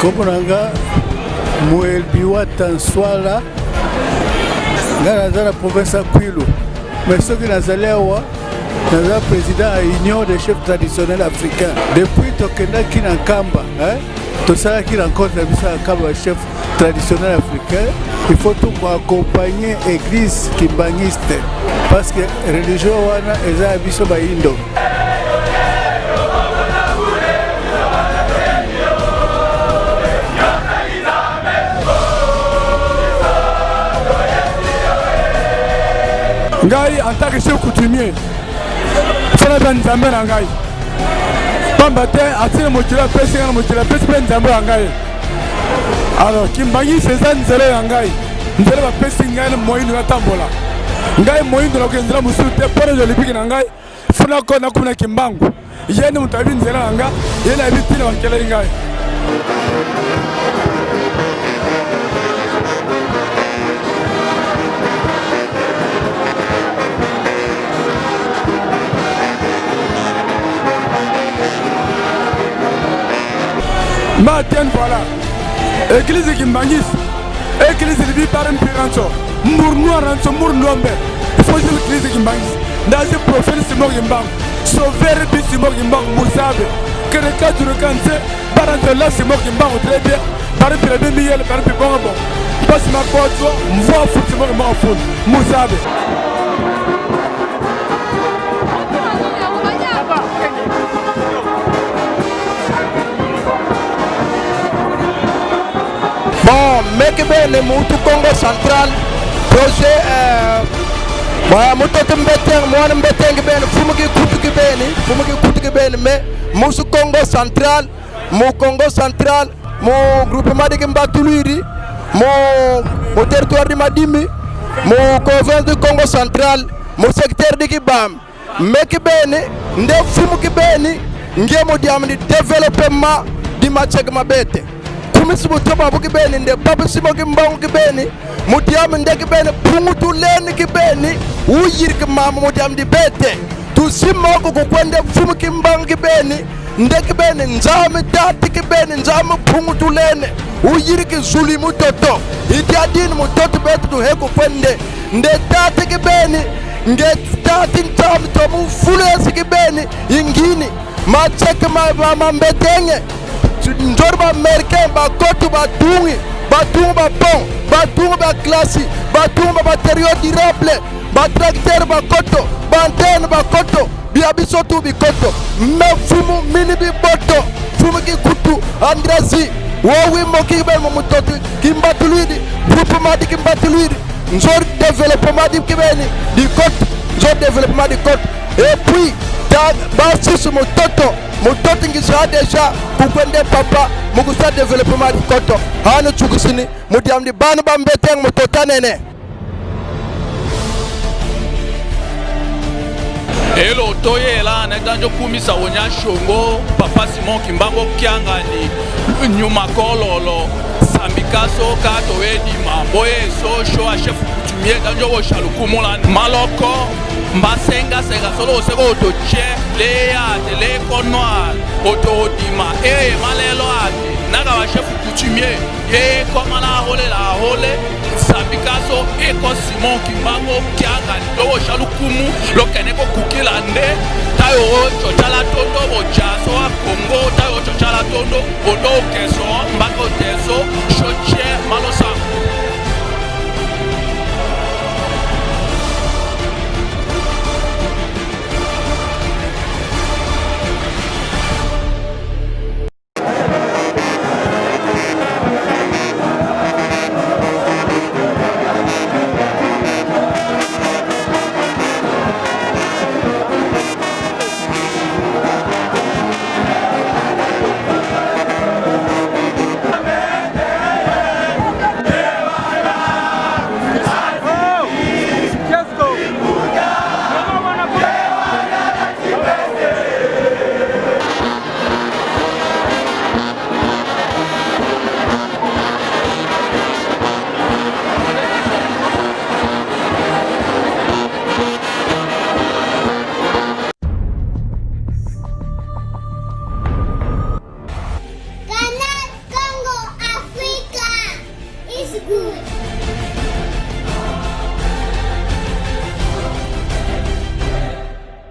Komponanga Moel Biwata Swala dans la province de Kwilu. Mais ce qui nous allé voir, nous sommes président de l'Union des chefs traditionnels africains. Depuis Tokenda qui n'a Kamba, tout ça qui rencontre la Kamba chef traditionnel africain, il faut tout pour accompagner l'église kimbaniste. Parce que la religion est un biso baïndo. Ngai en tant que chef coutumier, il faut que nous amènions Ngai. Pambate, atire mokila pesi na mokila pesi pe nzambe Ngai. Alors kimbangi c'est ça nzele Ngai. Nzele ba pesi Ngai na moyindo na tambola. Ngai moyindo na kenzela musute pore de libiki na Ngai. Funa ko na kuna kimbangu. Yene mutabi nzela Ngai, yene abitile wakele Ngai. Maintenant voilà, église qui m'angis, église qui vit par un pirancho, mournoir rancho, mournombe. Il faut que l'église qui m'angis, dans ce prophète Simon Gimbang, sauveur de Simon Gimbang, Moussabe, que le cas du recanté, par un là Simon Gimbang, très bien, par un peu de miel, par un peu bon. Passe ma porte, m'vois fou Simon Gimbang, fou, Moussabe. Bon, mec bene mutu Congo central projet mutu mbeteng mwana mbeteng bene fumuki kutu bene mais musu Congo central mu groupement de Kimbatuliri mu territoire de Madimi mu province de Congo central mu secteur de Kibam mec bene nde fumuki bene ngemo diamni développement di machek mabete Misibu toba buki beni nde papi simo kimbangu kibeni mutiamu ndeki beni pungutu leni kibeni uyiri kimama mutiamu di bete tusimo kukwende fumu kimbangu kibeni ndeki beni nzame tati kibeni nzame pungutu leni uyiri kizuli mutoto iti adini mutoto bete tuheko kwende nde tati kibeni nde tati nzame tomu fulesi kibeni ingini macheke mbetenge Njorba américain bakotu batungi ba pont batungi ba classe batungi ba matériaux durables ba tracteur bakoto ba antenne bakoto biabiso tu bikoto me fumu mini biboto fumu ki kutu andrazi wowi moki be mo mutoto kimbatulidi groupement di kimbatulidi njor développement di kibeni di côte njor développement di côte et puis basi mutoto ngisa deja kukwende papa mugusa développement di koto hanu chugusini mudiamdi banu bambeteng mutota nene Elo toye la na danjo kumisa wonya shongo papa Simon Kimbango kiangani nyuma kololo sambikaso kato edi mamboye so show a chef coutumier danjo wo shalukumula maloko Mbasenga senga solo sego oto che le ate le konoa oto dima malelo ate naga wa chef coutumier koma la hole sabikaso ko Simon Kimbango kianga ndo shalukumu lokeneko kukila nde tayo chochala tondo bojaso wa Congo tayo chochala tondo odo keso mbako teso shoche malosa